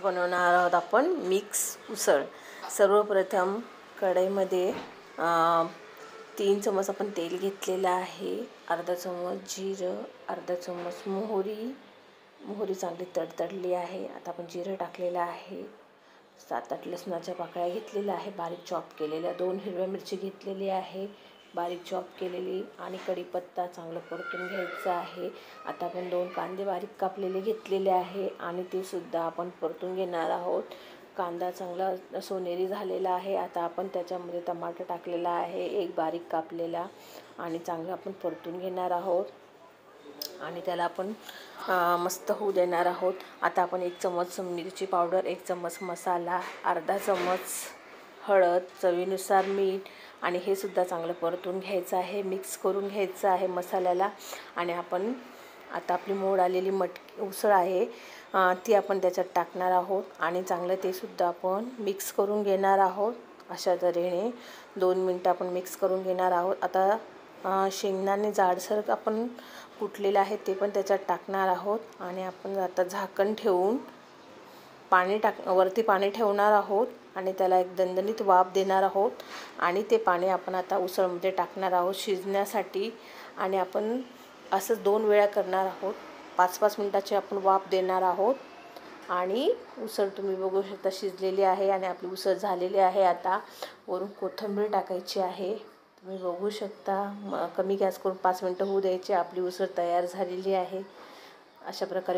बनवणार आहोत आपण मिक्स उसळ। सर्वप्रथम कढईमध्ये 3 चमच आपण तेल घेतलेलं आहे, अर्धा चमच जिरं, अर्धा चमच मोहरी चांगली तडतडली आहे। आता आपण जिरं टाकलेलं आहे, 7-8 लसणाच्या पाकळ्या घेतलेल्या आहे, बारीक चॉप केलेल्या 2 हिरव्या मिरची घेतलेली आहे बारीक चॉप केलेली, आणि कढीपत्ता चांगलं परतून घ्यायचा आहे। आता आपण 2 कांदे बारीक कापलेले घेतलेले आहे आणि ते सुद्धा आपण परतून घेणार आहोत। कांदा चांगला सोनेरी झालेला आहे। आता आपण त्याच्यामध्ये टमाटर टाकलेला आहे एक बारीक कापलेला, आणि चांगलं आपण परतून घेणार आहोत आणि त्याला आपण मस्त होऊ देणार आहोत। आता आपण 1 चमच मिरची पावडर, 1 चमच मसाला, अर्धा चमच हळद, चवीनुसार मीठ, आणि हे सुद्धा चांगलं परतून घ्यायचं आहे, मिक्स करून घ्यायचं आहे मसाल्याला। आणि आपण आता आपली मोड आलेली उसळ आहे ती आपण त्याच्यात टाकणार आहोत आणि चांगलं ते सुद्धा आपण मिक्स करून घेणार आहोत। अशा तऱ्हेने 2 मिनिटं आपण मिक्स करून घेणार आहोत। आता शेंगदाणे जाडसर आपण कुटलेले आहे ते पण त्याच्यात टाकणार आहोत आणि आपण आता झाकण ठेवून वरती पाणी ठेवणार आहोत आणि त्याला एक दणदणीत वाफ देणार आहोत, आणि ते पाणी आपण आता उसळमध्ये टाकणार आहोत शिजण्यासाठी। आणि आपण असं 2 वेळा करणार आहोत, 5-5 मिनिटाची आपण वाफ देणार आहोत। आणि उसळ तुम्ही बघू शकता शिजलेली आहे आणि आपली उसळ झालेली आहे। आता वरून कोथिंबीर टाकायची आहे, तुम्ही बघू शकता। कमी गॅस करून 5 मिनिटं होऊ द्यायची, आपली उसळ तयार झालेली आहे। अशा प्रकारे